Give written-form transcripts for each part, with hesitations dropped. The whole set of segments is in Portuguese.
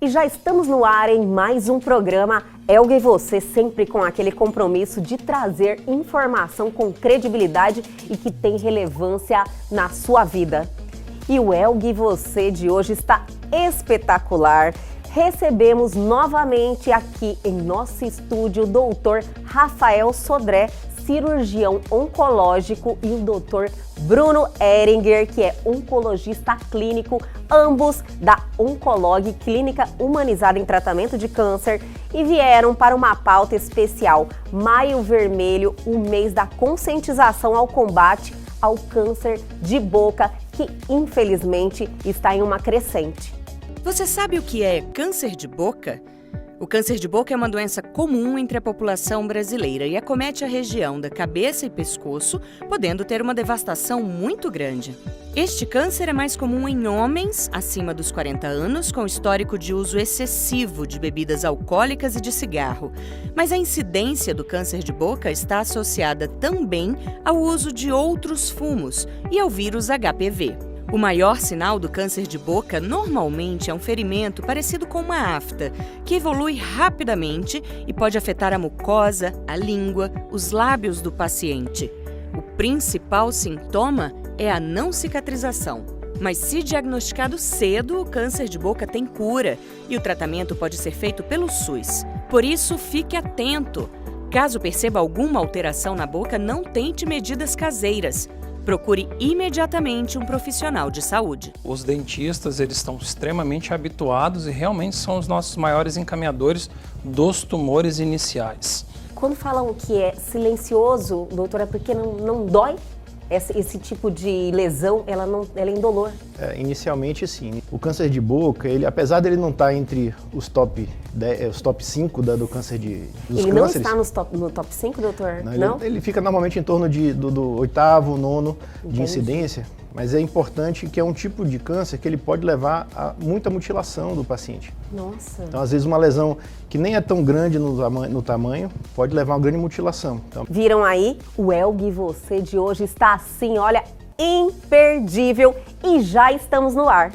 E já estamos no ar em mais um programa Elga e Você, sempre com aquele compromisso de trazer informação com credibilidade e que tem relevância na sua vida. E o Elga e Você de hoje está espetacular. Recebemos novamente aqui em nosso estúdio o Dr. Rafael Sodré, cirurgião oncológico, e o Dr. Bruno Ehringer, que é oncologista clínico, ambos da Oncolog, Clínica Humanizada em Tratamento de Câncer, e vieram para uma pauta especial, Maio Vermelho, o mês da conscientização ao combate ao câncer de boca, que infelizmente está em uma crescente. Você sabe o que é câncer de boca? O câncer de boca é uma doença comum entre a população brasileira e acomete a região da cabeça e pescoço, podendo ter uma devastação muito grande. Este câncer é mais comum em homens acima dos 40 anos, com histórico de uso excessivo de bebidas alcoólicas e de cigarro. Mas a incidência do câncer de boca está associada também ao uso de outros fumos e ao vírus HPV. O maior sinal do câncer de boca normalmente é um ferimento parecido com uma afta, que evolui rapidamente e pode afetar a mucosa, a língua, os lábios do paciente. O principal sintoma é a não cicatrização. Mas se diagnosticado cedo, o câncer de boca tem cura e o tratamento pode ser feito pelo SUS. Por isso, fique atento. Caso perceba alguma alteração na boca, não tente medidas caseiras. Procure imediatamente um profissional de saúde. Os dentistas, eles estão extremamente habituados e realmente são os nossos maiores encaminhadores dos tumores iniciais. Quando falam que é silencioso, doutora, é porque não dói? Esse tipo de lesão, ela é indolor. Inicialmente, sim. O câncer de boca, apesar dele não estar entre os top 5 do câncer dos cânceres... Ele não está no top 5, doutor? Não? Ele fica normalmente em torno do 8º, 9º de incidência, mas é importante que é um tipo de câncer que ele pode levar a muita mutilação do paciente. Nossa! Então, às vezes, uma lesão que nem é tão grande no tamanho pode levar a uma grande mutilação. Então... Viram aí? O Elga e Você de hoje está assim, olha, imperdível, e já estamos no ar.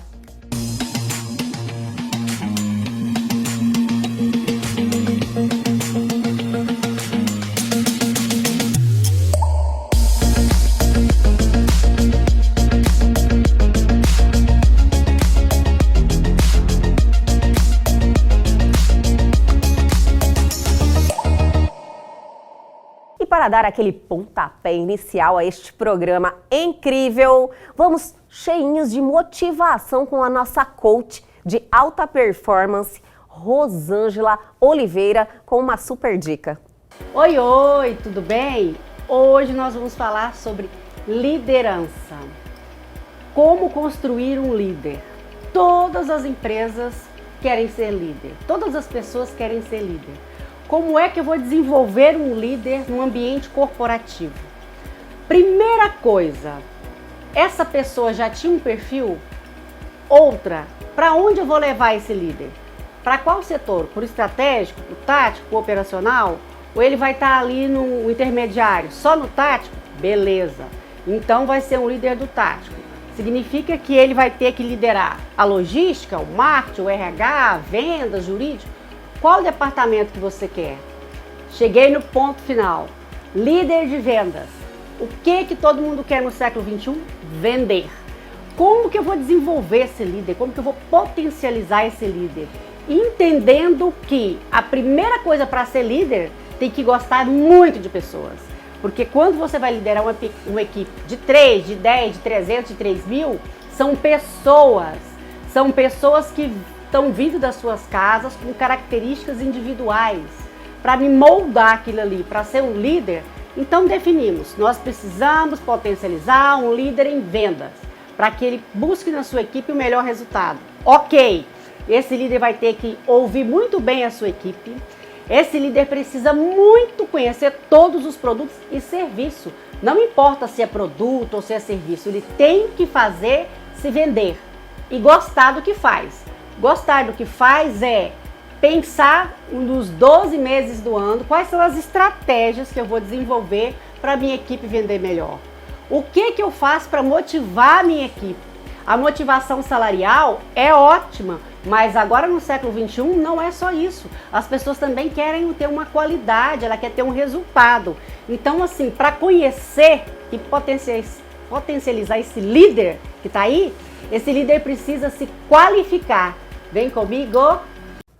Para dar aquele pontapé inicial a este programa incrível, vamos cheinhos de motivação com a nossa coach de alta performance, Rosângela Oliveira, com uma super dica. Oi, tudo bem? Hoje nós vamos falar sobre liderança. Como construir um líder? Todas as empresas querem ser líder, todas as pessoas querem ser líder. Como é que eu vou desenvolver um líder num ambiente corporativo? Primeira coisa, essa pessoa já tinha um perfil? Outra, para onde eu vou levar esse líder? Para qual setor? Por estratégico, por tático, por operacional? Ou ele vai estar ali no intermediário, só no tático? Beleza, então vai ser um líder do tático. Significa que ele vai ter que liderar a logística, o marketing, o RH, a venda, jurídico. Qual departamento que você quer? Cheguei no ponto final. Líder de vendas. O que todo mundo quer no século XXI? Vender. Como que eu vou desenvolver esse líder? Como que eu vou potencializar esse líder? Entendendo que a primeira coisa para ser líder tem que gostar muito de pessoas. Porque quando você vai liderar uma equipe de 3, de 10, de 300, de 3 mil, são pessoas. São pessoas que estão vindo das suas casas com características individuais para me moldar aquilo ali, para ser um líder. Então definimos, nós precisamos potencializar um líder em vendas para que ele busque na sua equipe o melhor resultado. Ok, esse líder vai ter que ouvir muito bem a sua equipe, esse líder precisa muito conhecer todos os produtos e serviços, não importa se é produto ou se é serviço, ele tem que fazer se vender e gostar do que faz. Gostar do que faz é pensar nos 12 meses do ano, quais são as estratégias que eu vou desenvolver para a minha equipe vender melhor. O que eu faço para motivar a minha equipe? A motivação salarial é ótima, mas agora no século XXI não é só isso. As pessoas também querem ter uma qualidade, ela quer ter um resultado. Então, assim, para conhecer e potencializar esse líder que está aí, esse líder precisa se qualificar. Vem comigo!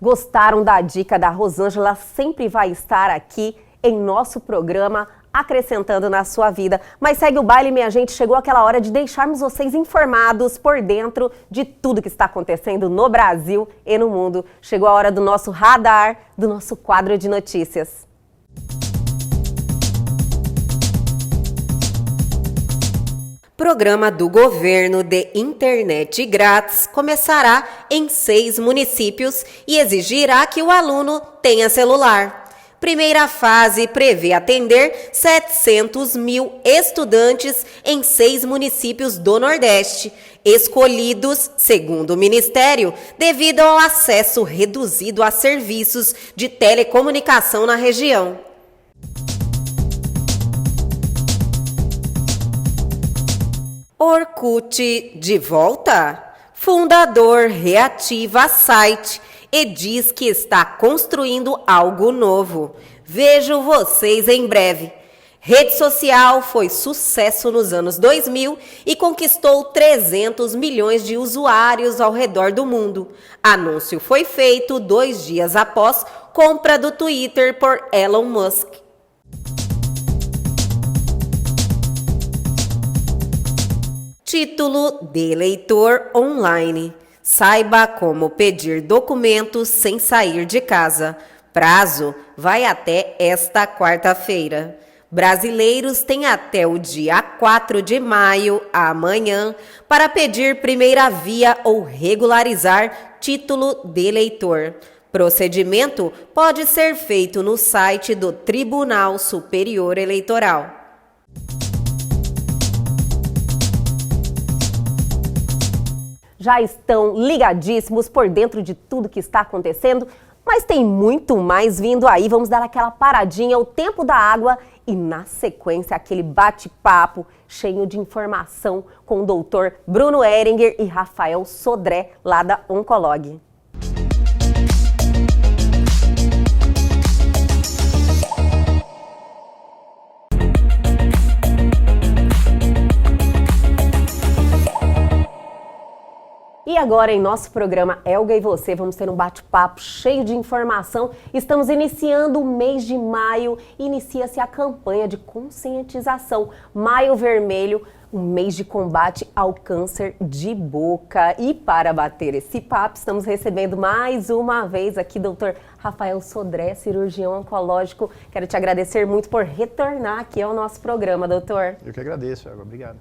Gostaram da dica da Rosângela? Sempre vai estar aqui em nosso programa, acrescentando na sua vida. Mas segue o baile, minha gente. Chegou aquela hora de deixarmos vocês informados por dentro de tudo que está acontecendo no Brasil e no mundo. Chegou a hora do nosso radar, do nosso quadro de notícias. Programa do Governo de Internet Grátis começará em 6 municípios e exigirá que o aluno tenha celular. Primeira fase prevê atender 700 mil estudantes em 6 municípios do Nordeste, escolhidos, segundo o Ministério, devido ao acesso reduzido a serviços de telecomunicação na região. Orkut de volta? Fundador reativa site e diz que está construindo algo novo. Vejo vocês em breve. Rede social foi sucesso nos anos 2000 e conquistou 300 milhões de usuários ao redor do mundo. Anúncio foi feito 2 dias após compra do Twitter por Elon Musk. Título de eleitor online. Saiba como pedir documentos sem sair de casa. Prazo vai até esta quarta-feira. Brasileiros têm até o dia 4 de maio, amanhã, para pedir primeira via ou regularizar título de eleitor. Procedimento pode ser feito no site do Tribunal Superior Eleitoral. Já estão ligadíssimos por dentro de tudo que está acontecendo, mas tem muito mais vindo aí. Vamos dar aquela paradinha, o tempo da água e, na sequência, aquele bate-papo cheio de informação com o doutor Bruno Ehringer e Rafael Sodré, lá da Oncolog. E agora, em nosso programa Elga e Você, vamos ter um bate-papo cheio de informação. Estamos iniciando o mês de maio, inicia-se a campanha de conscientização Maio Vermelho, um mês de combate ao câncer de boca. E para bater esse papo, estamos recebendo mais uma vez aqui Dr. Rafael Sodré, cirurgião oncológico. Quero te agradecer muito por retornar aqui ao nosso programa, doutor. Eu que agradeço, Elga. Obrigado.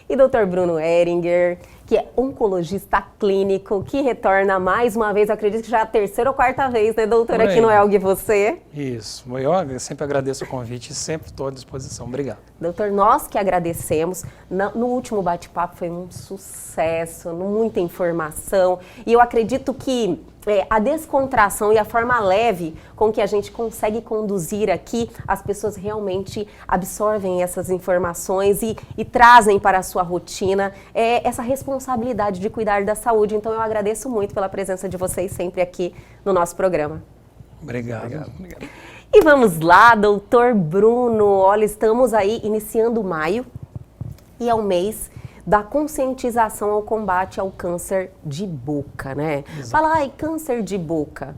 E Dr. Bruno Ehringer, que é oncologista clínico, que retorna mais uma vez, eu acredito que já é a 3ª ou 4ª vez, né, doutor, aqui no Elga e Você. Isso, eu sempre agradeço o convite e sempre estou à disposição. Obrigado. Doutor, nós que agradecemos. No último bate-papo foi um sucesso, muita informação, e eu acredito que a descontração e a forma leve com que a gente consegue conduzir aqui, as pessoas realmente absorvem essas informações e trazem para a sua rotina essa responsabilidade de cuidar da saúde. Então eu agradeço muito pela presença de vocês sempre aqui no nosso programa. Obrigado. E vamos lá, doutor Bruno. Olha, estamos aí iniciando maio e é o mês da conscientização ao combate ao câncer de boca, né? Exato. Fala, câncer de boca.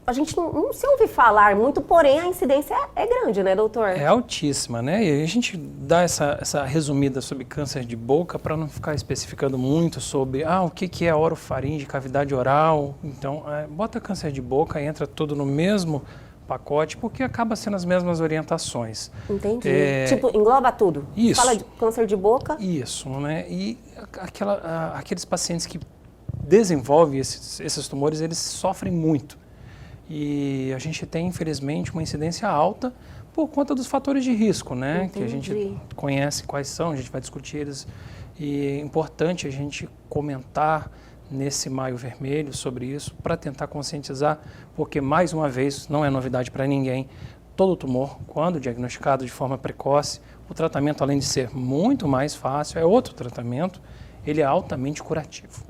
A gente não se ouve falar muito, porém a incidência é grande, né, doutor? É altíssima, né? E a gente dá essa resumida sobre câncer de boca para não ficar especificando muito sobre o que é orofaringe, cavidade oral. Então, bota câncer de boca, entra tudo no mesmo pacote, porque acaba sendo as mesmas orientações. Entendi. Tipo, engloba tudo. Isso. Fala de câncer de boca. Isso, né? E aqueles pacientes que desenvolvem esses tumores, eles sofrem muito. E a gente tem, infelizmente, uma incidência alta por conta dos fatores de risco, né? Entendi. Que a gente conhece quais são, a gente vai discutir eles. E é importante a gente comentar nesse Maio Vermelho sobre isso, para tentar conscientizar, porque, mais uma vez, não é novidade para ninguém, todo tumor, quando diagnosticado de forma precoce, o tratamento, além de ser muito mais fácil, é outro tratamento, ele é altamente curativo.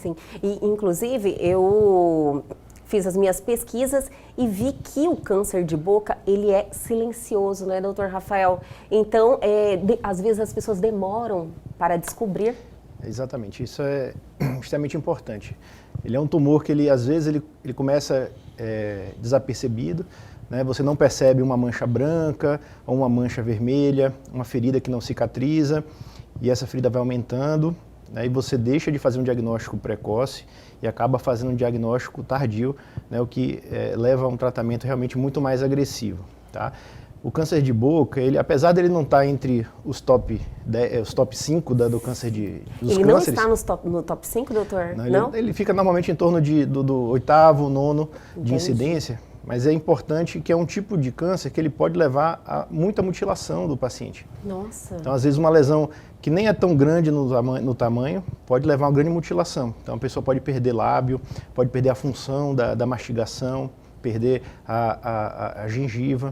Sim, e inclusive eu fiz as minhas pesquisas e vi que o câncer de boca, ele é silencioso, né, doutor Rafael? Então, às vezes as pessoas demoram para descobrir. Exatamente, isso é extremamente importante. Ele é um tumor que às vezes ele começa desapercebido, né? Você não percebe uma mancha branca ou uma mancha vermelha, uma ferida que não cicatriza, e essa ferida vai aumentando, né? E você deixa de fazer um diagnóstico precoce e acaba fazendo um diagnóstico tardio, né? O que leva a um tratamento realmente muito mais agressivo, tá? O câncer de boca, apesar dele não estar entre os top 5 do câncer dos ele cânceres... Ele não está no top 5, doutor? Não? Ele fica normalmente em torno do 8º, 9º de incidência, mas é importante que é um tipo de câncer que ele pode levar a muita mutilação do paciente. Nossa! Então, às vezes, uma lesão que nem é tão grande no tamanho pode levar a uma grande mutilação. Então, a pessoa pode perder lábio, pode perder a função da mastigação, perder a gengiva.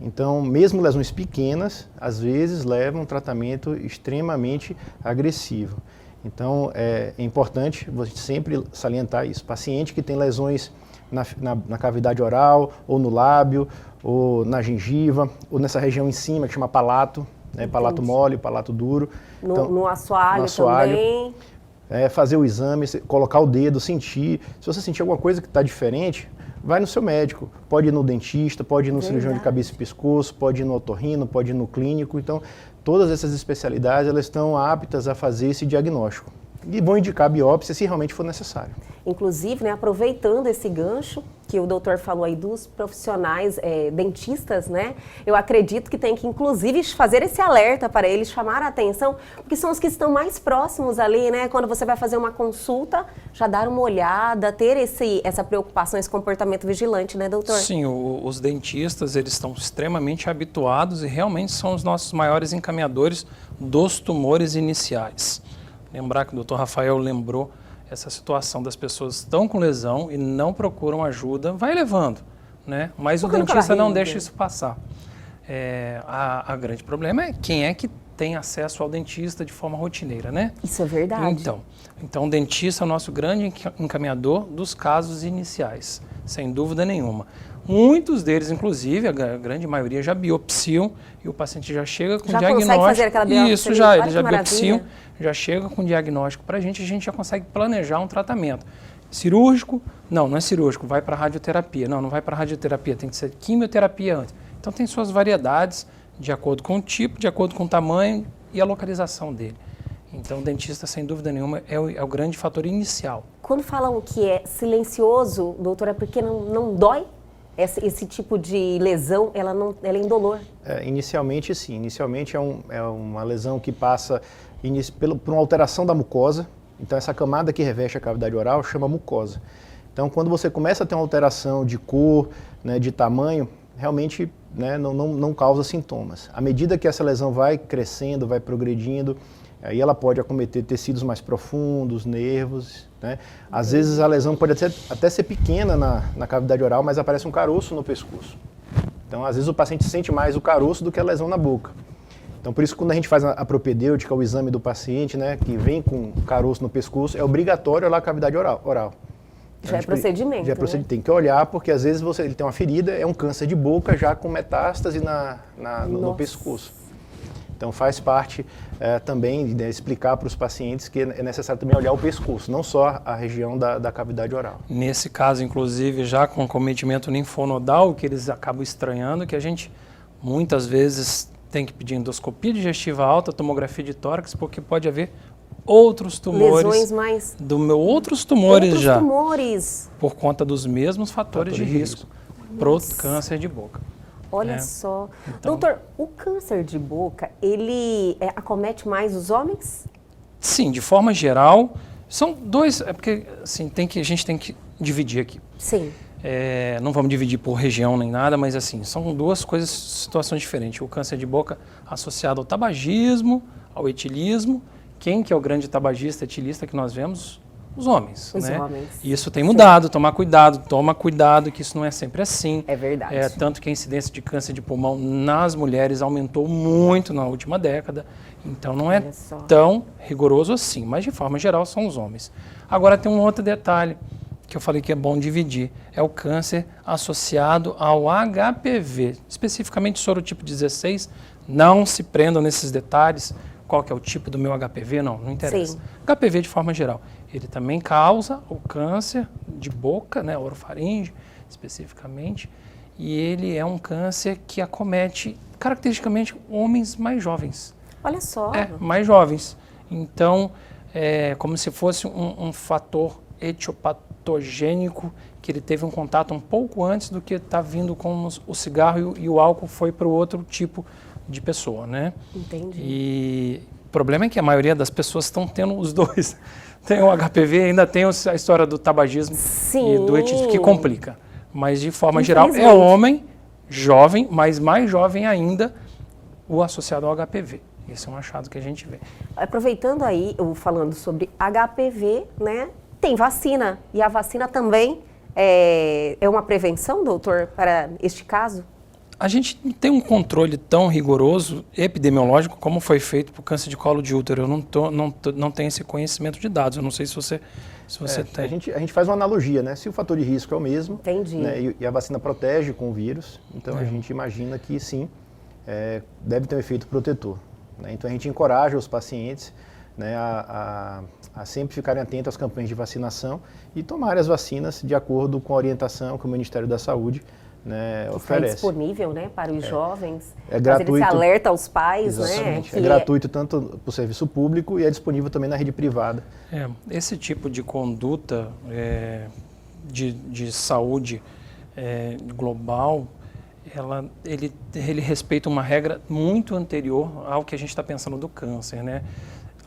Então, mesmo lesões pequenas, às vezes levam a um tratamento extremamente agressivo. Então, é importante você sempre salientar isso. Paciente que tem lesões na cavidade oral, ou no lábio, ou na gengiva, ou nessa região em cima que chama palato, né? Palato mole, palato duro. No assoalho também. Fazer o exame, colocar o dedo, sentir. Se você sentir alguma coisa que está diferente, vai no seu médico. Pode ir no dentista, pode ir no cirurgião de cabeça e pescoço, pode ir no otorrino, pode ir no clínico. Então, todas essas especialidades, elas estão aptas a fazer esse diagnóstico. E vão indicar biópsia se realmente for necessário. Inclusive, né, aproveitando esse gancho que o doutor falou aí dos profissionais dentistas, né? Eu acredito que tem que, inclusive, fazer esse alerta para eles, chamar a atenção, porque são os que estão mais próximos ali, né? Quando você vai fazer uma consulta, já dar uma olhada, ter essa preocupação, esse comportamento vigilante, né, doutor? Sim, os dentistas, eles estão extremamente habituados e realmente são os nossos maiores encaminhadores dos tumores iniciais. Lembrar que o doutor Rafael lembrou essa situação das pessoas que estão com lesão e não procuram ajuda, vai levando, né? Mas o dentista não deixa isso passar. A grande problema é quem é que tem acesso ao dentista de forma rotineira, né? Isso é verdade. Então o dentista é o nosso grande encaminhador dos casos iniciais, sem dúvida nenhuma. Muitos deles, inclusive, a grande maioria já biopsiam e o paciente já chega com diagnóstico. Já consegue fazer aquela biópsia? Isso, eles já biopsiam, já chega com diagnóstico para a gente já consegue planejar um tratamento. Cirúrgico? Não é cirúrgico, vai para radioterapia. Não vai para radioterapia, tem que ser quimioterapia antes. Então tem suas variedades de acordo com o tipo, de acordo com o tamanho e a localização dele. Então o dentista, sem dúvida nenhuma, é o grande fator inicial. Quando falam que é silencioso, doutora, é porque não dói? Esse tipo de lesão, ela é indolor? Inicialmente, sim. Inicialmente é uma lesão que passa por uma alteração da mucosa. Então, essa camada que reveste a cavidade oral chama mucosa. Então, quando você começa a ter uma alteração de cor, né, de tamanho, realmente, né, não causa sintomas. À medida que essa lesão vai crescendo, vai progredindo, aí ela pode acometer tecidos mais profundos, nervos, né? Às vezes a lesão pode até ser pequena na cavidade oral, mas aparece um caroço no pescoço. Então, às vezes o paciente sente mais o caroço do que a lesão na boca. Então, por isso, quando a gente faz a propedêutica, o exame do paciente, né, que vem com caroço no pescoço, é obrigatório olhar a cavidade oral. Já é procedimento, né? Tem que olhar, porque às vezes ele tem uma ferida, é um câncer de boca já com metástase no pescoço. Então faz parte também de explicar para os pacientes que é necessário também olhar o pescoço, não só a região da cavidade oral. Nesse caso, inclusive, já com cometimento linfonodal, que eles acabam estranhando, que a gente muitas vezes tem que pedir endoscopia digestiva alta, tomografia de tórax, porque pode haver outros tumores. Lesões mais... Outros tumores já. Tumores. Por conta dos mesmos fatores de risco para o câncer de boca. Olha só. Então, doutor, o câncer de boca, ele acomete mais os homens? Sim, de forma geral. São dois, porque assim, a gente tem que dividir aqui. Sim. Não vamos dividir por região nem nada, mas assim, são duas situações diferentes. O câncer de boca associado ao tabagismo, ao etilismo. Quem que é o grande tabagista, etilista que nós vemos? os homens. Os né? homens. E isso tem mudado, toma cuidado que isso não é sempre assim. É verdade. Tanto que a incidência de câncer de pulmão nas mulheres aumentou muito na última década, então não é tão rigoroso assim, mas de forma geral são os homens. Agora tem um outro detalhe que eu falei que é bom dividir, é o câncer associado ao HPV, especificamente sorotipo 16, não se prendam nesses detalhes, qual que é o tipo do meu HPV, não interessa. Sim. HPV de forma geral, ele também causa o câncer de boca, né, orofaringe especificamente, e ele é um câncer que acomete caracteristicamente homens mais jovens. Olha só. Mais jovens. Então, é como se fosse um fator etiopatogênico que ele teve um contato um pouco antes do que está vindo com o cigarro e o álcool foi para o outro tipo de pessoa, né? Entendi. E o problema é que a maioria das pessoas estão tendo os dois. Tem o HPV, ainda tem a história do tabagismo e do etismo, que complica. Mas, de forma geral, é homem, jovem, mas mais jovem ainda, o associado ao HPV. Esse é um achado que a gente vê. Aproveitando aí, falando sobre HPV, né? Tem vacina. E a vacina também é uma prevenção, doutor, para este caso? A gente não tem um controle tão rigoroso epidemiológico como foi feito para o câncer de colo de útero. Eu não tenho esse conhecimento de dados. Eu não sei se você tem. A gente faz uma analogia, né? Se o fator de risco é o mesmo, entendi, né? E a vacina protege com o vírus, então a gente imagina que sim, deve ter um efeito protetor. Né? Então a gente encoraja os pacientes, né, a sempre ficarem atentos às campanhas de vacinação e tomarem as vacinas de acordo com a orientação que o Ministério da Saúde, né, oferece. Está disponível, né, para os jovens. É gratuito. Mas ele se alerta aos pais, exatamente, né? É gratuito tanto para o serviço público e é disponível também na rede privada. Esse tipo de conduta de saúde global, ele respeita uma regra muito anterior ao que a gente está pensando do câncer, né?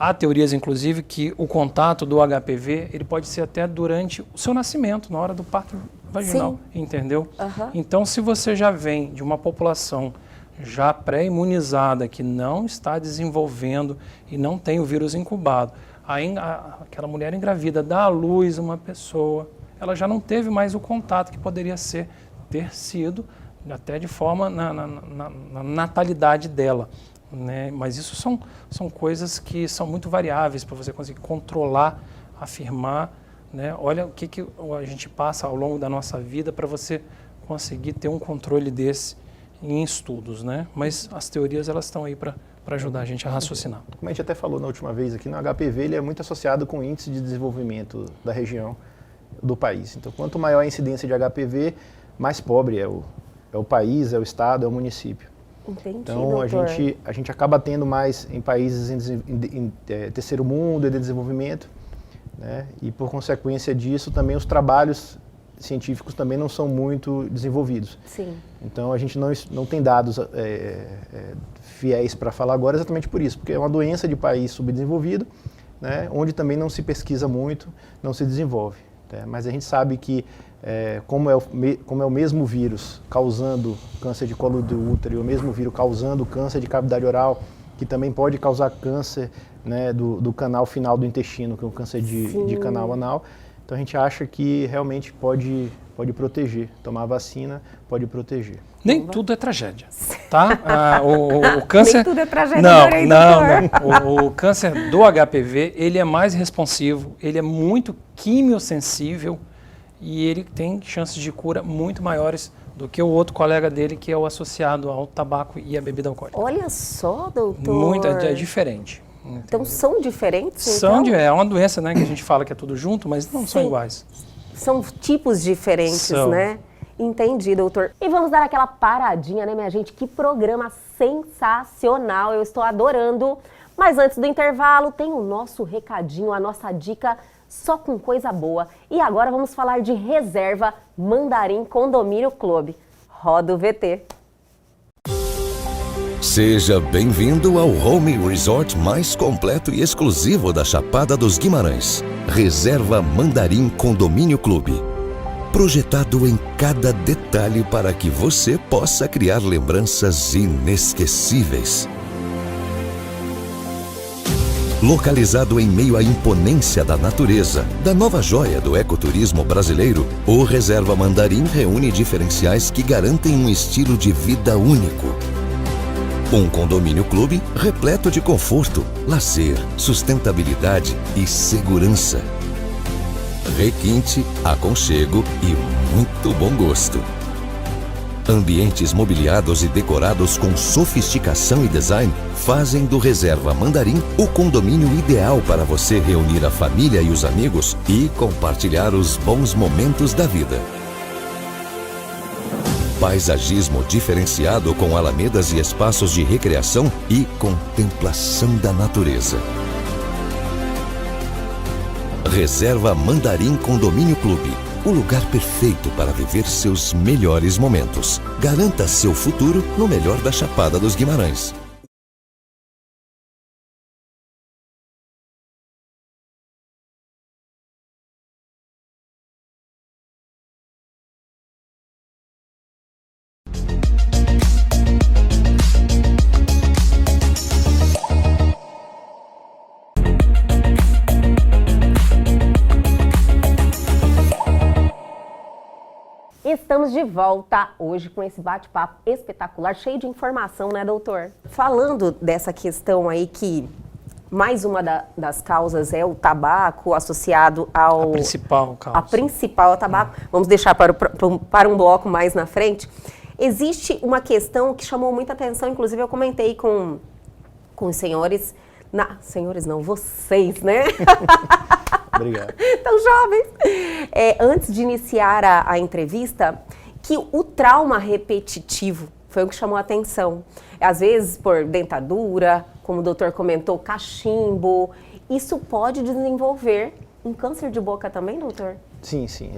Há teorias, inclusive, que o contato do HPV ele pode ser até durante o seu nascimento, na hora do parto vaginal, sim, entendeu? Uhum. Então, se você já vem de uma população já pré-imunizada, que não está desenvolvendo e não tem o vírus incubado, aquela mulher engravida dá à luz uma pessoa, ela já não teve mais o contato que poderia ter sido, até de forma na natalidade dela. Né? Mas isso são coisas que são muito variáveis para você conseguir controlar, afirmar, né? Olha o que a gente passa ao longo da nossa vida para você conseguir ter um controle desse em estudos, né? Mas as teorias elas estão aí para ajudar a gente a raciocinar. Como a gente até falou na última vez aqui, no HPV ele é muito associado com o índice de desenvolvimento da região do país. Então, quanto maior a incidência de HPV, mais pobre é o país, é o estado, é o município. Entendi, então, doutor. a gente acaba tendo mais em países em terceiro mundo e de desenvolvimento, né? E por consequência disso, também os trabalhos científicos também não são muito desenvolvidos. Sim. Então, a gente não tem dados fiéis para falar agora exatamente por isso, porque é uma doença de país subdesenvolvido, né? Onde também não se pesquisa muito, não se desenvolve. Né? Mas a gente sabe que como é o mesmo vírus causando câncer de colo do útero e o mesmo vírus causando câncer de cavidade oral, que também pode causar câncer, né, do canal final do intestino, que é um câncer de canal anal. Então a gente acha que realmente pode proteger. Tomar a vacina pode proteger. Nem tudo é tragédia, tá? O câncer... Nem tudo é tragédia, não. O câncer do HPV, ele é mais responsivo, ele é muito quimiosensível, e ele tem chances de cura muito maiores do que o outro colega dele, que é o associado ao tabaco e à bebida alcoólica. Olha só, doutor. Muito, é diferente. Então são diferentes? É uma doença, né, que a gente fala que é tudo junto, mas não são iguais. São tipos diferentes, né? Entendi, doutor. E vamos dar aquela paradinha, né, minha gente? Que programa sensacional, eu estou adorando. Mas antes do intervalo, tem o nosso recadinho, a nossa dica só com coisa boa. E agora vamos falar de Reserva Mandarim Condomínio Clube. Roda o VT. Seja bem-vindo ao home resort mais completo e exclusivo da Chapada dos Guimarães. Reserva Mandarim Condomínio Clube. Projetado em cada detalhe para que você possa criar lembranças inesquecíveis. Localizado em meio à imponência da natureza, da nova joia do ecoturismo brasileiro, o Reserva Mandarim reúne diferenciais que garantem um estilo de vida único. Um condomínio clube repleto de conforto, lazer, sustentabilidade e segurança. Requinte, aconchego e muito bom gosto. Ambientes mobiliados e decorados com sofisticação e design fazem do Reserva Mandarim o condomínio ideal para você reunir a família e os amigos e compartilhar os bons momentos da vida. Paisagismo diferenciado com alamedas e espaços de recreação e contemplação da natureza. Reserva Mandarim Condomínio Clube. O lugar perfeito para viver seus melhores momentos. Garanta seu futuro no melhor da Chapada dos Guimarães. Estamos de volta hoje com esse bate-papo espetacular, cheio de informação, né, doutor? Falando dessa questão aí que mais uma das causas é o tabaco associado ao... A principal causa. A principal é o tabaco. Vamos deixar para um bloco mais na frente. Existe uma questão que chamou muita atenção, inclusive eu comentei com os senhores... senhores não, vocês, né? Obrigado. Tão jovens. Antes de iniciar a entrevista, que o trauma repetitivo foi o que chamou a atenção. Às vezes por dentadura, como o doutor comentou, cachimbo. Isso pode desenvolver um câncer de boca também, doutor? Sim, sim.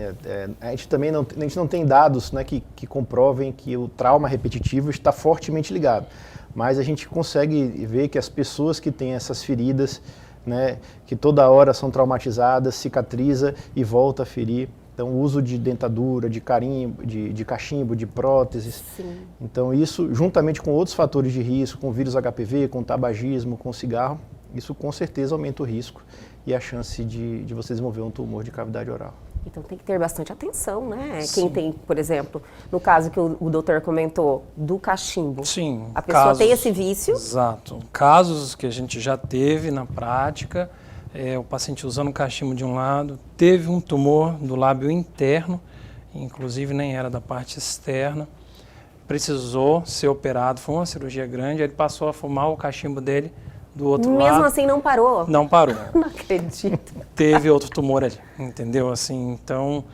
A gente também não tem dados, né, que comprovem que o trauma repetitivo está fortemente ligado. Mas a gente consegue ver que as pessoas que têm essas feridas, né, que toda hora são traumatizadas, cicatriza e volta a ferir. Então, o uso de dentadura, de carimbo, de cachimbo, de próteses. Sim. Então, isso, juntamente com outros fatores de risco, com vírus HPV, com tabagismo, com cigarro, isso com certeza aumenta o risco e a chance de você desenvolver um tumor de cavidade oral. Então tem que ter bastante atenção, né? Sim. Quem tem, por exemplo, no caso que o doutor comentou, do cachimbo. Sim. A pessoa tem esse vício. Exato. Casos que a gente já teve na prática, o paciente usando o cachimbo de um lado, teve um tumor do lábio interno, inclusive nem era da parte externa, precisou ser operado, foi uma cirurgia grande, ele passou a fumar o cachimbo dele do outro lado. Mesmo assim não parou? Não parou. Não acredito. Teve outro tumor ali, entendeu? Assim, então,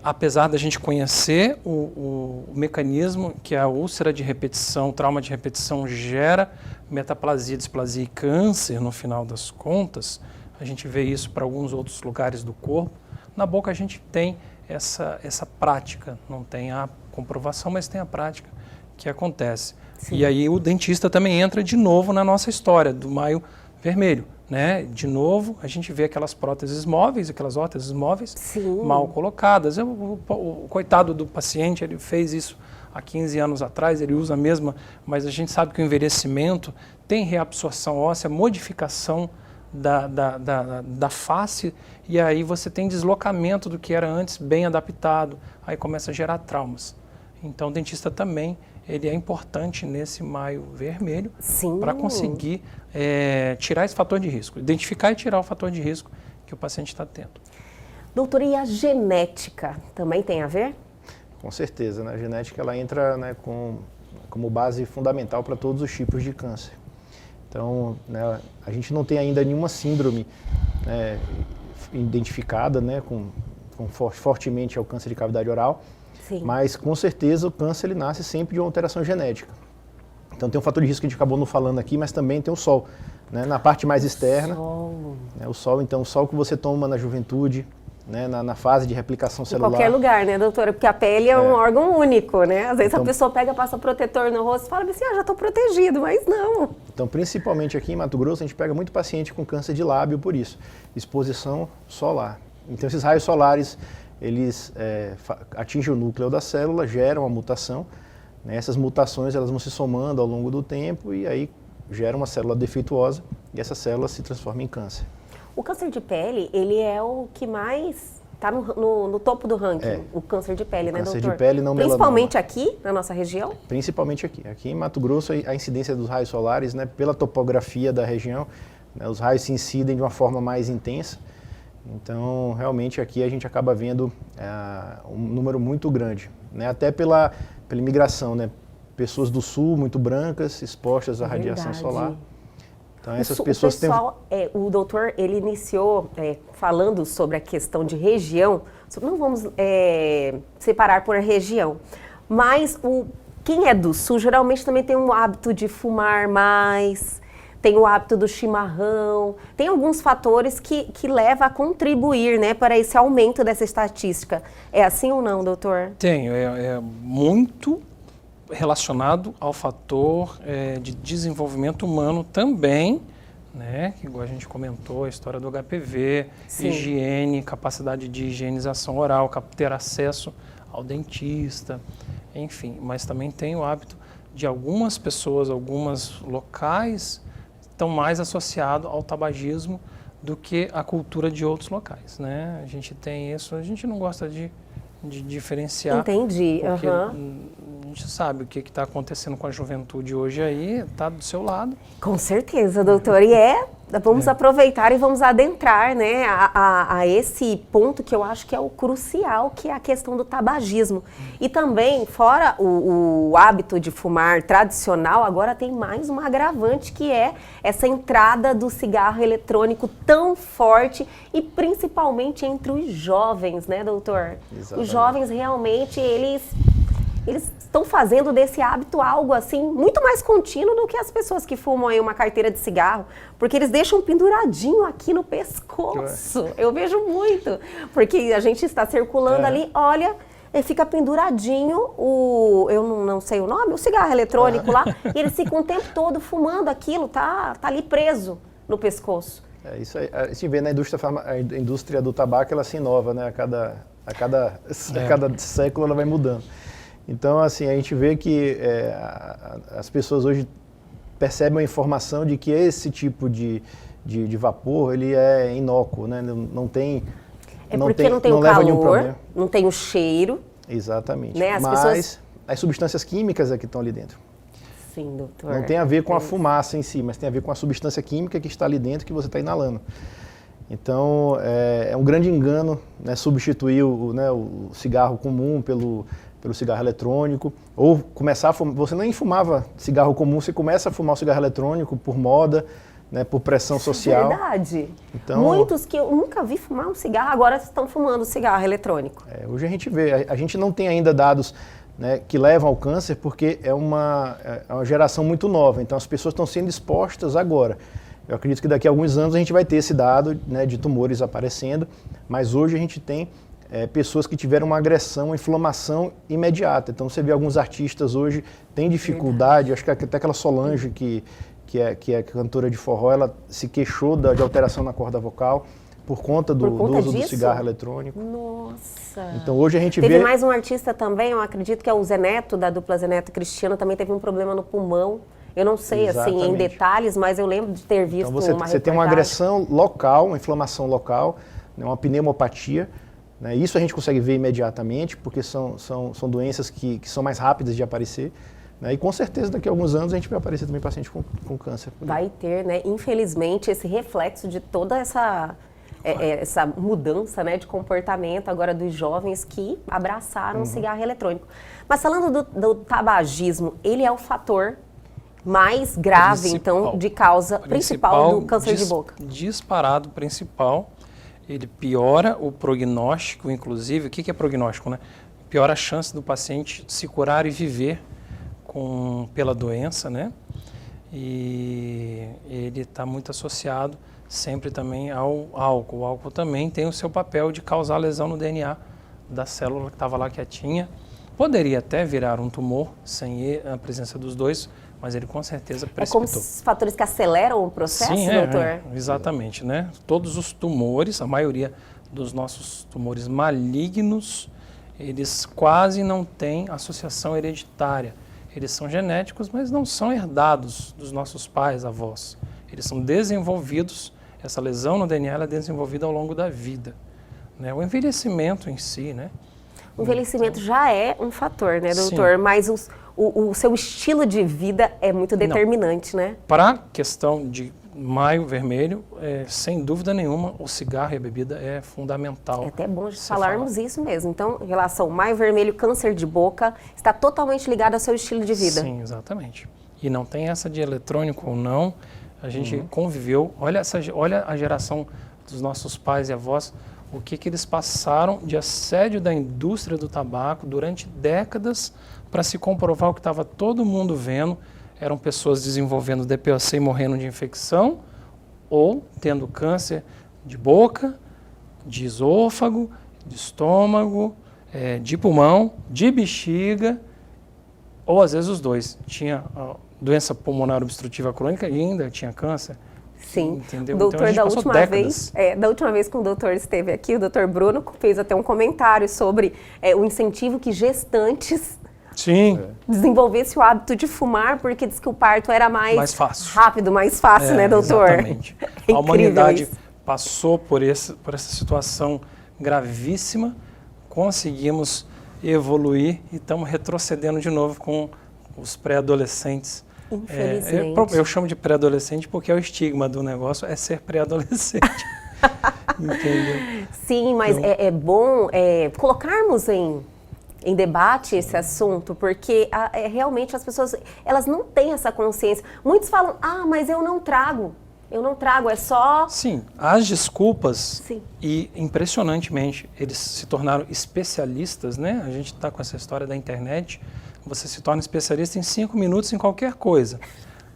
apesar da gente conhecer o mecanismo que a úlcera de repetição, trauma de repetição gera metaplasia, displasia e câncer no final das contas, a gente vê isso para alguns outros lugares do corpo. Na boca a gente tem essa prática, não tem a comprovação, mas tem a prática que acontece. Sim. E aí o dentista também entra de novo na nossa história do Maio Vermelho, né? De novo, a gente vê aquelas próteses móveis, aquelas órteses móveis mal colocadas. O coitado do paciente, ele fez isso há 15 anos atrás, ele usa a mesma, mas a gente sabe que o envelhecimento tem reabsorção óssea, modificação da face, e aí você tem deslocamento do que era antes bem adaptado, aí começa a gerar traumas. Então o dentista também, ele é importante nesse Maio Vermelho para conseguir tirar esse fator de risco, identificar e tirar o fator de risco que o paciente está tendo. Doutor, e a genética também tem a ver? Com certeza, né? A genética ela entra, né, como base fundamental para todos os tipos de câncer. Então, né, a gente não tem ainda nenhuma síndrome, né, identificada, né, fortemente ao câncer de cavidade oral. Sim. Mas, com certeza, o câncer ele nasce sempre de uma alteração genética. Então, tem um fator de risco que a gente acabou não falando aqui, mas também tem o sol, né? Na parte mais externa, o sol, então, o sol que você toma na juventude, né? Na fase de replicação celular. Em qualquer lugar, né, doutora? Porque a pele é um órgão único, né? Às vezes a pessoa pega, passa protetor no rosto e fala assim, já estou protegido, mas não. Então, principalmente aqui em Mato Grosso, a gente pega muito paciente com câncer de lábio por isso. Exposição solar. Então, esses raios solares, eles atingem o núcleo da célula, geram uma mutação, né? Essas mutações elas vão se somando ao longo do tempo e aí gera uma célula defeituosa e essa célula se transforma em câncer. O câncer de pele, ele é o que mais está no topo do ranking, o câncer de pele, né, doutor? Câncer de pele não Principalmente melanoma. aqui, na nossa região? Principalmente aqui. Aqui em Mato Grosso, a incidência dos raios solares, né, pela topografia da região, né, os raios se incidem de uma forma mais intensa. Então, realmente, aqui a gente acaba vendo um número muito grande, né, até pela imigração, né, pessoas do sul, muito brancas, expostas à radiação solar. Então, essas pessoas têm... O doutor, ele iniciou falando sobre a questão de região. Não vamos separar por região, mas quem é do sul geralmente também tem um hábito de fumar mais, tem o hábito do chimarrão, tem alguns fatores que levam a contribuir, né, para esse aumento dessa estatística. É assim ou não, doutor? Tem, é muito relacionado ao fator de desenvolvimento humano também, né? Igual a gente comentou, a história do HPV, Sim. higiene, capacidade de higienização oral, ter acesso ao dentista, enfim. Mas também tem o hábito de algumas pessoas, alguns locais, estão mais associados ao tabagismo do que a cultura de outros locais, né? A gente tem isso, a gente não gosta de diferenciar. Entendi. Porque a gente sabe o que está acontecendo com a juventude hoje aí, está do seu lado. Com certeza, doutor. E vamos aproveitar e vamos adentrar, né, a esse ponto que eu acho que é o crucial, que é a questão do tabagismo. E também, fora o hábito de fumar tradicional, agora tem mais um agravante, que é essa entrada do cigarro eletrônico tão forte e principalmente entre os jovens, né, doutor? Exatamente. Os jovens realmente, eles estão fazendo desse hábito algo assim muito mais contínuo do que as pessoas que fumam aí uma carteira de cigarro, porque eles deixam penduradinho aqui no pescoço. Eu vejo muito, porque a gente está circulando ali, olha, e fica penduradinho eu não sei o nome, o cigarro eletrônico lá, e eles ficam o tempo todo fumando aquilo, tá ali preso no pescoço. Isso aí, a gente vê na indústria do tabaco, ela se inova, né? A cada século ela vai mudando. Então, assim, a gente vê que as pessoas hoje percebem a informação de que esse tipo de vapor, ele é inócuo, né? Não tem... Porque não tem o calor, não tem o cheiro. Exatamente. Né? Mas as substâncias químicas é que estão ali dentro. Sim, doutor. Não tem a ver com a fumaça em si, mas tem a ver com a substância química que está ali dentro que você está inalando. Então, é um grande engano, né, substituir o cigarro comum pelo cigarro eletrônico, ou começar a fumar. Você nem fumava cigarro comum, você começa a fumar o cigarro eletrônico por moda, né, por pressão social. Verdade. Então, muitos que eu nunca vi fumar um cigarro, agora estão fumando cigarro eletrônico. Hoje a gente vê, a gente não tem ainda dados, né, que levam ao câncer, porque é uma geração muito nova, então as pessoas estão sendo expostas agora. Eu acredito que daqui a alguns anos a gente vai ter esse dado, né, de tumores aparecendo, mas hoje a gente tem pessoas que tiveram uma agressão, uma inflamação imediata. Então você vê alguns artistas hoje têm dificuldade, acho que até aquela Solange que é cantora de forró, ela se queixou de alteração na corda vocal por conta do uso do cigarro eletrônico. Nossa! Então hoje a gente teve vê... mais um artista também, eu acredito que é o Zé Neto, da dupla Zé Neto e Cristiano, também teve um problema no pulmão. Eu não sei, assim, em detalhes, mas eu lembro de ter visto então você tem uma agressão local, uma inflamação local, né, uma pneumopatia, né, isso a gente consegue ver imediatamente, porque são doenças que são mais rápidas de aparecer, né, e com certeza daqui a alguns anos a gente vai aparecer também paciente com câncer. Vai ter, né, infelizmente, esse reflexo de toda essa mudança, né, de comportamento agora dos jovens que abraçaram o cigarro eletrônico. Mas falando do tabagismo, ele é o fator mais grave, então, de causa principal do câncer de boca. Disparado principal. Ele piora o prognóstico, inclusive. O que é prognóstico, né? Piora a chance do paciente se curar e viver pela doença, né? E ele está muito associado sempre também ao álcool. O álcool também tem o seu papel de causar lesão no DNA da célula que estava lá quietinha. Poderia até virar um tumor sem a presença dos dois, mas ele com certeza precipitou. É como os fatores que aceleram o processo, Sim, doutor? Exatamente, né? Todos os tumores, a maioria dos nossos tumores malignos, eles quase não têm associação hereditária. eles são genéticos, mas não são herdados dos nossos pais, avós. Eles são desenvolvidos, essa lesão no DNA ela é desenvolvida ao longo da vida, né? O envelhecimento em si, né? O envelhecimento já é um fator, né, doutor? Sim. Mas o seu estilo de vida é muito determinante, né? Para a questão de Maio Vermelho, sem dúvida nenhuma, o cigarro e a bebida é fundamental. É até bom falarmos isso mesmo. Então, em relação ao Maio Vermelho, câncer de boca, está totalmente ligado ao seu estilo de vida. Sim, exatamente. E não tem essa de eletrônico ou não. A gente conviveu, olha a geração dos nossos pais e avós, o que eles passaram de assédio da indústria do tabaco durante décadas para se comprovar o que estava todo mundo vendo. Eram pessoas desenvolvendo DPOC e morrendo de infecção ou tendo câncer de boca, de esôfago, de estômago, de pulmão, de bexiga, ou às vezes os dois. Tinha doença pulmonar obstrutiva crônica e ainda tinha câncer. Sim. Entendeu? Doutor, então, da última vez que o doutor esteve aqui, o doutor Bruno fez até um comentário sobre o incentivo que gestantes desenvolvessem o hábito de fumar, porque diz que o parto era mais fácil. Rápido, mais fácil, né, doutor? Exatamente. A humanidade passou por essa situação gravíssima, conseguimos evoluir e estamos retrocedendo de novo com os pré-adolescentes. Infelizmente. Eu chamo de pré-adolescente porque é o estigma do negócio, é ser pré-adolescente. Entendeu? Sim, mas então, é bom colocarmos em debate esse assunto, porque realmente as pessoas, elas não têm essa consciência. Muitos falam, mas eu não trago, é só... Sim, as desculpas, Sim. E impressionantemente, eles se tornaram especialistas, né? A gente está com essa história da internet, você se torna especialista em 5 minutos em qualquer coisa,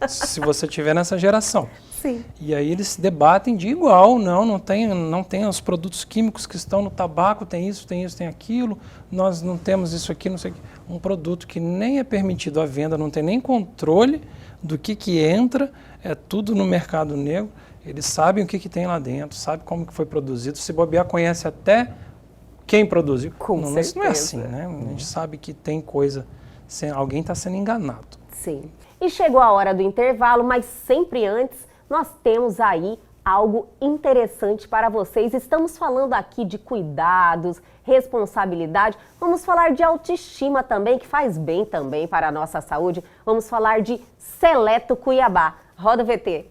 se você estiver nessa geração. Sim. E aí eles debatem de igual, não tem os produtos químicos que estão no tabaco, tem isso, tem aquilo, nós não temos isso aqui, não sei o que. Um produto que nem é permitido à venda, não tem nem controle do que entra, é tudo no mercado negro, eles sabem o que tem lá dentro, sabem como que foi produzido, se bobear conhece até quem produziu. Isso não é assim, né? A gente sabe que tem coisa, alguém está sendo enganado. Sim. E chegou a hora do intervalo, mas sempre antes, nós temos aí algo interessante para vocês. Estamos falando aqui de cuidados, responsabilidade. Vamos falar de autoestima também, que faz bem também para a nossa saúde. Vamos falar de Seleto Cuiabá. Roda o VT.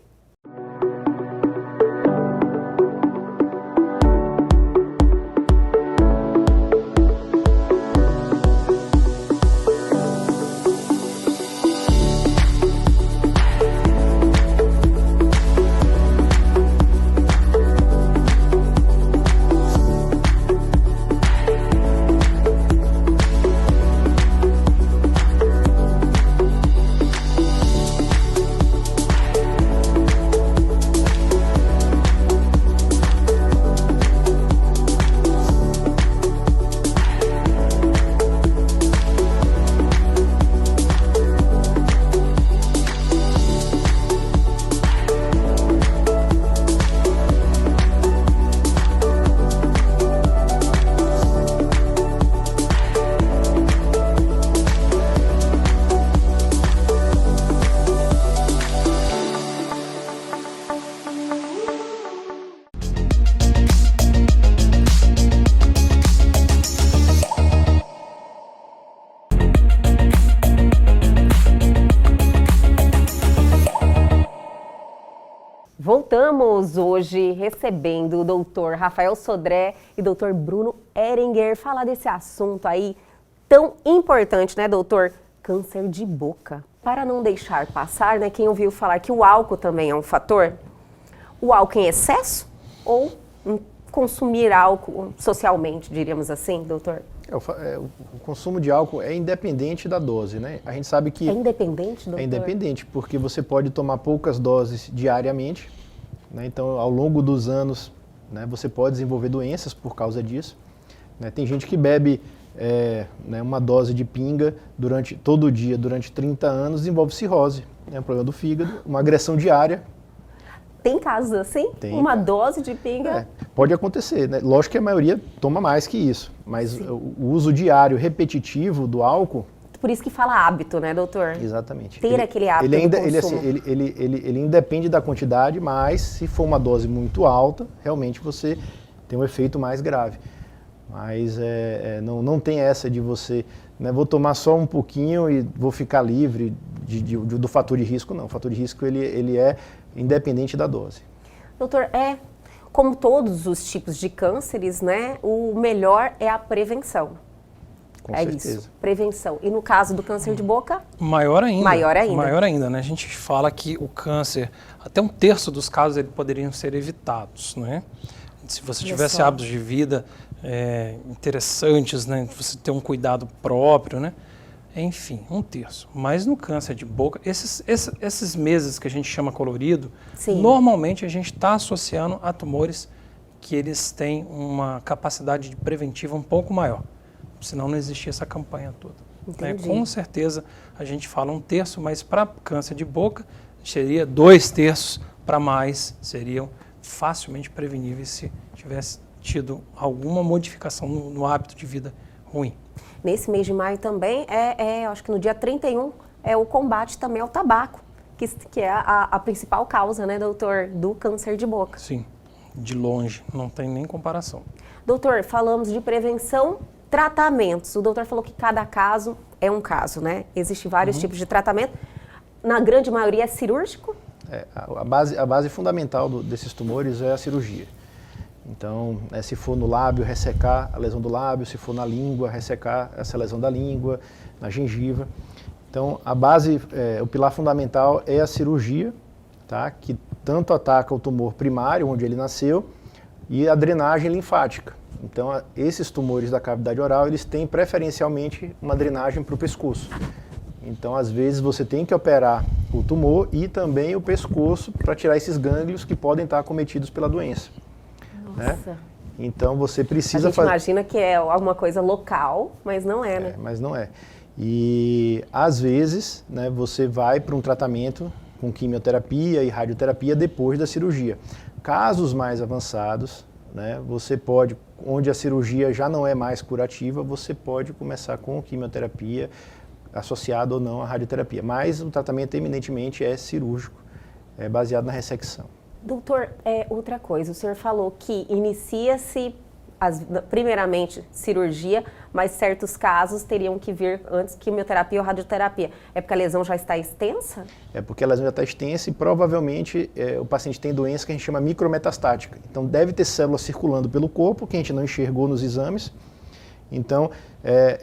Voltamos hoje recebendo o doutor Rafael Sodré e o doutor Bruno Ehringer falar desse assunto aí tão importante, né, doutor? Câncer de boca. Para não deixar passar, né, quem ouviu falar que o álcool também é um fator? O álcool em excesso ou consumir álcool socialmente, diríamos assim, doutor? O consumo de álcool é independente da dose, né? A gente sabe que... É independente, doutor? É independente, porque você pode tomar poucas doses diariamente, né? Então, ao longo dos anos, né, você pode desenvolver doenças por causa disso, né? Tem gente que bebe né, uma dose de pinga todo dia, durante 30 anos, desenvolve cirrose, né? Um problema do fígado, uma agressão diária. Tem casos assim? Tem, uma dose de pinga? Pode acontecer, né? Lógico que a maioria toma mais que isso, mas o uso diário repetitivo do álcool Por isso que fala hábito, né, doutor? Exatamente. Ter aquele hábito do consumo. Ele independe da quantidade, mas se for uma dose muito alta, realmente você tem um efeito mais grave. Mas não tem essa de você, né, vou tomar só um pouquinho e vou ficar livre do fator de risco, não. O fator de risco ele é independente da dose. Doutor, como todos os tipos de cânceres, né, o melhor é a prevenção. Com certeza. Isso, prevenção. E no caso do câncer de boca? Maior ainda. Maior ainda. Maior ainda, né? A gente fala que o câncer, até 1/3 dos casos, ele poderiam ser evitados, né? Se você tivesse hábitos de vida interessantes, né? Você ter um cuidado próprio, né? Enfim, 1/3. Mas no câncer de boca, esses meses que a gente chama colorido, Sim. Normalmente a gente está associando a tumores que eles têm uma capacidade de preventiva um pouco maior. Senão não existia essa campanha toda. Né? Com certeza a gente fala 1/3, mas para câncer de boca seria 2/3 para mais, seriam facilmente preveníveis se tivesse tido alguma modificação no hábito de vida ruim. Nesse mês de maio também, acho que no dia 31, é o combate também ao tabaco, que é a principal causa, né, doutor, do câncer de boca. Sim, de longe, não tem nem comparação. Doutor, falamos de prevenção, tratamentos. O doutor falou que cada caso é um caso, né? Existem vários tipos de tratamento. Na grande maioria é cirúrgico? A base fundamental desses tumores é a cirurgia. Então, se for no lábio, ressecar a lesão do lábio, se for na língua, ressecar essa lesão da língua, na gengiva. Então, a base, o pilar fundamental é a cirurgia, tá? Que tanto ataca o tumor primário, onde ele nasceu, e a drenagem linfática. Então, esses tumores da cavidade oral, eles têm preferencialmente uma drenagem para o pescoço. Então, às vezes, você tem que operar o tumor e também o pescoço para tirar esses gânglios que podem estar acometidos pela doença. Né? Então você precisa fazer. A gente imagina que é alguma coisa local, mas não é, né? Mas não é. E às vezes, né, você vai para um tratamento com quimioterapia e radioterapia depois da cirurgia. Casos mais avançados, né, você pode, onde a cirurgia já não é mais curativa, você pode começar com quimioterapia associado ou não à radioterapia. Mas o tratamento eminentemente é cirúrgico, é baseado na ressecção. Doutor, outra coisa, o senhor falou que inicia-se primeiramente cirurgia, mas certos casos teriam que vir antes quimioterapia ou radioterapia. É porque a lesão já está extensa? É porque a lesão já está extensa e provavelmente o paciente tem doença que a gente chama micrometastática. Então deve ter células circulando pelo corpo que a gente não enxergou nos exames. Então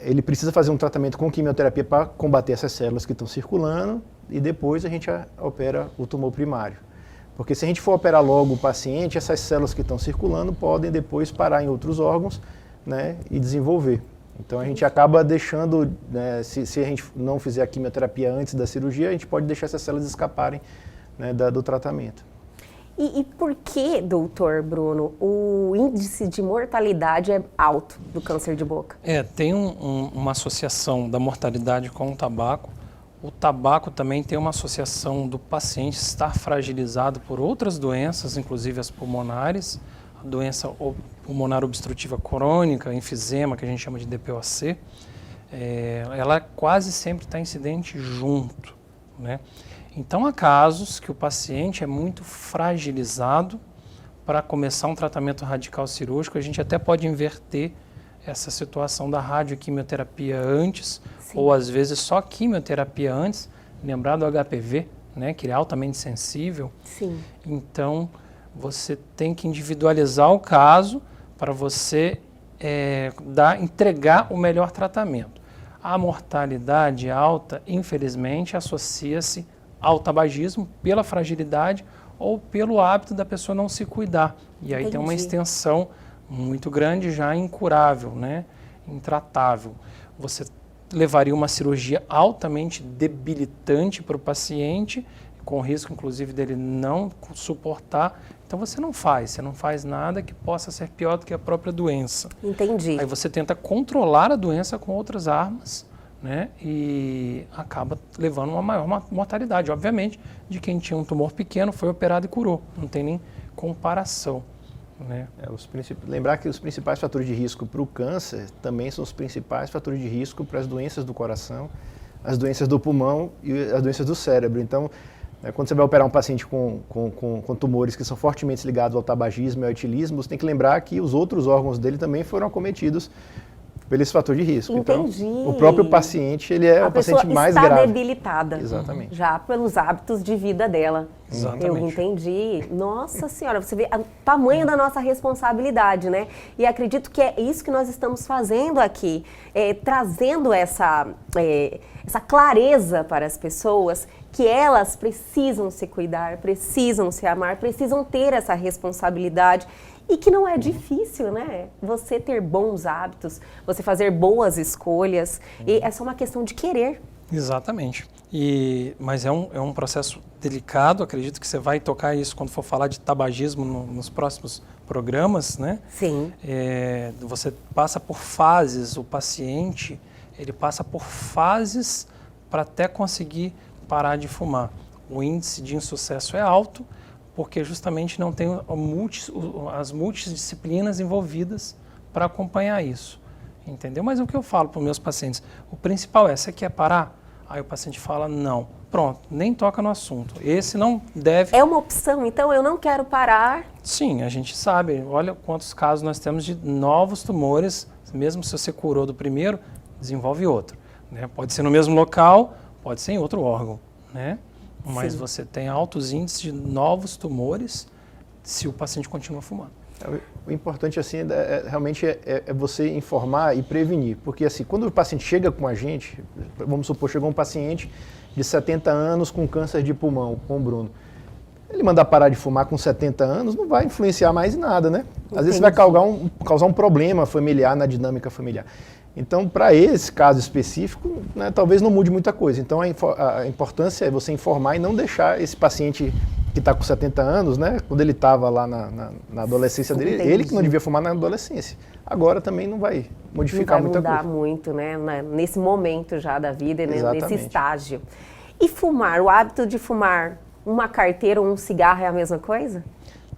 ele precisa fazer um tratamento com quimioterapia para combater essas células que estão circulando e depois a gente opera o tumor primário. Porque se a gente for operar logo o paciente, essas células que estão circulando podem depois parar em outros órgãos, né, e desenvolver. Então a gente acaba deixando, né, se a gente não fizer a quimioterapia antes da cirurgia, a gente pode deixar essas células escaparem, né, do tratamento. E por que, doutor Bruno, o índice de mortalidade é alto do câncer de boca? Tem uma associação da mortalidade com o tabaco. O tabaco também tem uma associação do paciente estar fragilizado por outras doenças, inclusive as pulmonares, a doença pulmonar obstrutiva crônica, enfisema, que a gente chama de DPOC, ela quase sempre está incidente junto, né? Então, há casos que o paciente é muito fragilizado para começar um tratamento radical cirúrgico, a gente até pode inverter essa situação da radioquimioterapia antes, sim, ou às vezes só quimioterapia antes, lembrar do HPV, né, que ele é altamente sensível. Sim. Então, você tem que individualizar o caso para você entregar o melhor tratamento. A mortalidade alta, infelizmente, associa-se ao tabagismo pela fragilidade ou pelo hábito da pessoa não se cuidar. E aí tem uma extensão muito grande, já incurável, né? Intratável. Você levaria uma cirurgia altamente debilitante para o paciente, com risco, inclusive, dele não suportar. Então, você não faz nada que possa ser pior do que a própria doença. Entendi. Aí você tenta controlar a doença com outras armas, né? E acaba levando uma maior mortalidade, obviamente, de quem tinha um tumor pequeno, foi operado e curou. Não tem nem comparação. né? Lembrar que os principais fatores de risco para o câncer também são os principais fatores de risco para as doenças do coração, as doenças do pulmão e as doenças do cérebro. Então, quando você vai operar um paciente com tumores que são fortemente ligados ao tabagismo e ao etilismo, você tem que lembrar que os outros órgãos dele também foram acometidos por esse fator de risco. Entendi. Então, o próprio paciente, ele é o paciente mais grave. A pessoa está debilitada. Exatamente. Já pelos hábitos de vida dela. Exatamente. Eu entendi. Nossa Senhora, você vê o tamanho da nossa responsabilidade, né? E acredito que é isso que nós estamos fazendo aqui, trazendo essa clareza para as pessoas, que elas precisam se cuidar, precisam se amar, precisam ter essa responsabilidade. E que não é difícil, né? Você ter bons hábitos, você fazer boas escolhas, e é só uma questão de querer. Exatamente. Mas é um processo delicado, acredito que você vai tocar isso quando for falar de tabagismo nos próximos programas, né? Sim. Você passa por fases, o paciente, ele passa por fases para até conseguir parar de fumar. O índice de insucesso é alto, porque justamente não tem as multidisciplinas envolvidas para acompanhar isso, entendeu? Mas o que eu falo para os meus pacientes, o principal você quer parar? Aí o paciente fala, não. Pronto, nem toca no assunto. Esse não deve... É uma opção, então eu não quero parar. Sim, a gente sabe, olha quantos casos nós temos de novos tumores, mesmo se você curou do primeiro, desenvolve outro, né? Pode ser no mesmo local, pode ser em outro órgão, né? Mas você tem altos índices de novos tumores se o paciente continua fumando. O importante assim realmente é você informar e prevenir, porque assim, quando o paciente chega com a gente, vamos supor, chegou um paciente de 70 anos com câncer de pulmão, com o Bruno. Ele mandar parar de fumar com 70 anos não vai influenciar mais em nada, né? Às vezes vai causar um problema familiar na dinâmica familiar. Então, para esse caso específico, né, talvez não mude muita coisa. Então, a importância é você informar e não deixar esse paciente que está com 70 anos, né, quando ele estava lá na adolescência dele, ele que não devia fumar na adolescência. Agora também não vai modificar muita coisa. Não vai mudar muito, né, nesse momento já da vida, né, Exatamente. nesse estágio. E fumar, o hábito de fumar uma carteira ou um cigarro é a mesma coisa?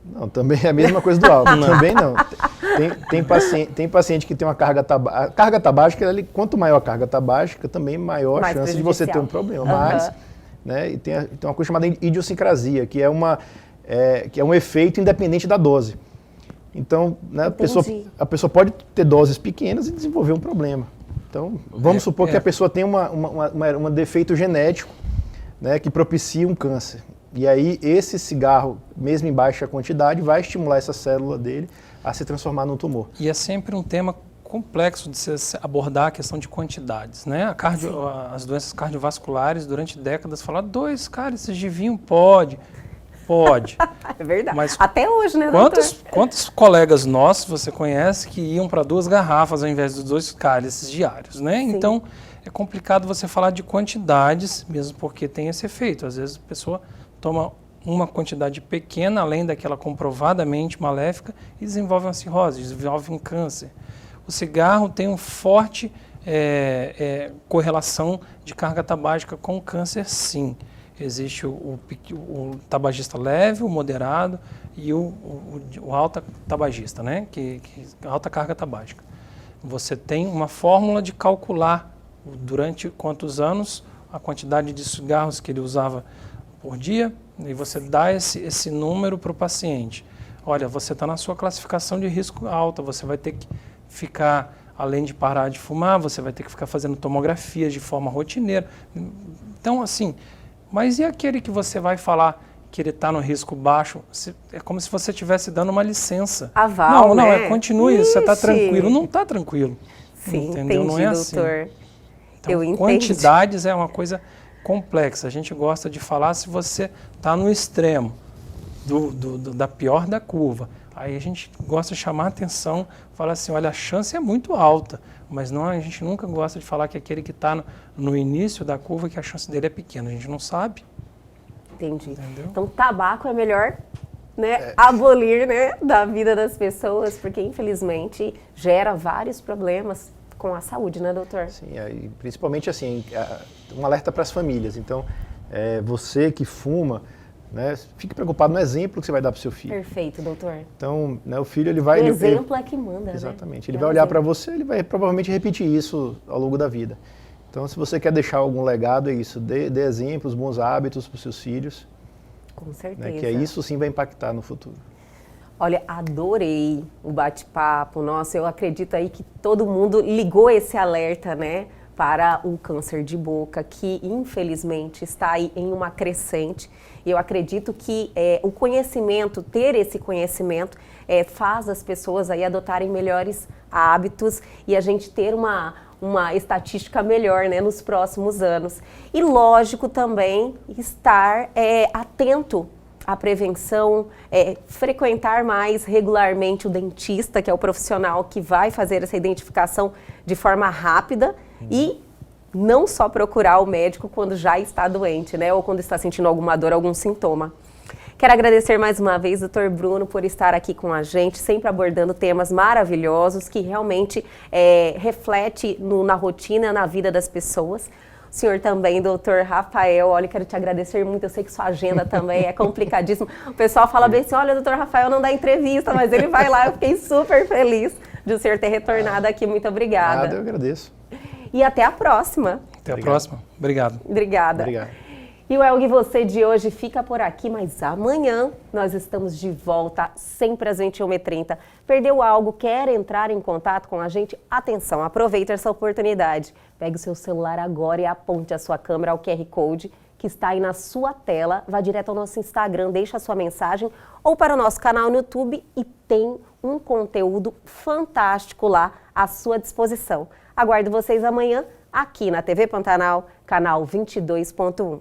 Não, também é a mesma coisa do álcool, também não. Tem paciente que tem uma carga tabágica. A carga tabágica, quanto maior a carga tabágica, também maior a chance de você ter um problema. Mas, né, e tem uma coisa chamada idiosincrasia, que é um efeito independente da dose. Então, né, a pessoa pode ter doses pequenas e desenvolver um problema. Então, vamos supor que a pessoa tem um defeito genético, né, que propicia um câncer. E aí, esse cigarro, mesmo em baixa quantidade, vai estimular essa célula dele a se transformar num tumor. E é sempre um tema complexo de se abordar a questão de quantidades, né? As doenças cardiovasculares, durante décadas, falaram, 2 cálices de vinho pode. É verdade. Mas até hoje, né, doutor? Quantos colegas nossos você conhece que iam para 2 garrafas ao invés dos 2 cálices diários, né? Sim. Então, é complicado você falar de quantidades, mesmo porque tem esse efeito. Às vezes a pessoa toma uma quantidade pequena, além daquela comprovadamente maléfica, e desenvolve uma cirrose, desenvolve um câncer. O cigarro tem um forte correlação de carga tabágica com câncer, sim. Existe o tabagista leve, o moderado e o alta tabagista, né? que alta carga tabágica. Você tem uma fórmula de calcular durante quantos anos a quantidade de cigarros que ele usava por dia, e você dá esse número para o paciente. Olha, você está na sua classificação de risco alta, você vai ter que ficar, além de parar de fumar, você vai ter que ficar fazendo tomografias de forma rotineira. Então, assim, mas e aquele que você vai falar que ele está no risco baixo? É como se você estivesse dando uma licença. Aval, né? Continue, você está tranquilo. Não está tranquilo. Sim, entendeu? entendi, não é assim. doutor. Então, Eu entendi. Quantidades é uma coisa complexa. A gente gosta de falar se você está no extremo da pior da curva. Aí a gente gosta de chamar a atenção, falar assim, olha, a chance é muito alta, mas a gente nunca gosta de falar que aquele que está no início da curva, que a chance dele é pequena. A gente não sabe. Entendi. Entendeu? Então, tabaco é melhor, né, abolir, né, da vida das pessoas, porque infelizmente gera vários problemas com a saúde, né, doutor? Sim, e principalmente assim, um alerta para as famílias. Então, você que fuma, né? Fique preocupado no exemplo que você vai dar para o seu filho. Perfeito, doutor. Então, né, o filho ele vai... O exemplo é que manda, exatamente. Né? Ele vai olhar para você, ele vai provavelmente repetir isso ao longo da vida. Então, se você quer deixar algum legado, é isso. Dê exemplos, bons hábitos para os seus filhos. Com certeza. Né, que isso sim vai impactar no futuro. Olha, adorei o bate-papo. Nossa, eu acredito aí que todo mundo ligou esse alerta, né, para o câncer de boca, que infelizmente está aí em uma crescente. E eu acredito que o conhecimento, ter esse conhecimento, faz as pessoas aí adotarem melhores hábitos e a gente ter uma estatística melhor, né, nos próximos anos. E lógico também estar atento à prevenção, frequentar mais regularmente o dentista, que é o profissional que vai fazer essa identificação de forma rápida e não só procurar o médico quando já está doente, né, ou quando está sentindo alguma dor, algum sintoma. Quero agradecer mais uma vez, Dr. Bruno, por estar aqui com a gente, sempre abordando temas maravilhosos que realmente reflete na rotina, na vida das pessoas. O senhor também, Dr. Rafael, olha, quero te agradecer muito, eu sei que sua agenda também é complicadíssima. O pessoal fala bem assim, olha, Dr. Rafael não dá entrevista, mas ele vai lá, eu fiquei super feliz de o senhor ter retornado aqui, muito obrigada. Nada, eu agradeço. E até a próxima. Até a próxima. Obrigado. Obrigada. Obrigado. E o Elgue Você de hoje fica por aqui, mas amanhã nós estamos de volta, sempre às 21h30. Perdeu algo, quer entrar em contato com a gente? Atenção, aproveite essa oportunidade. Pegue o seu celular agora e aponte a sua câmera ao QR Code que está aí na sua tela. Vá direto ao nosso Instagram, deixa a sua mensagem ou para o nosso canal no YouTube e tem um conteúdo fantástico lá à sua disposição. Aguardo vocês amanhã aqui na TV Pantanal, canal 22.1.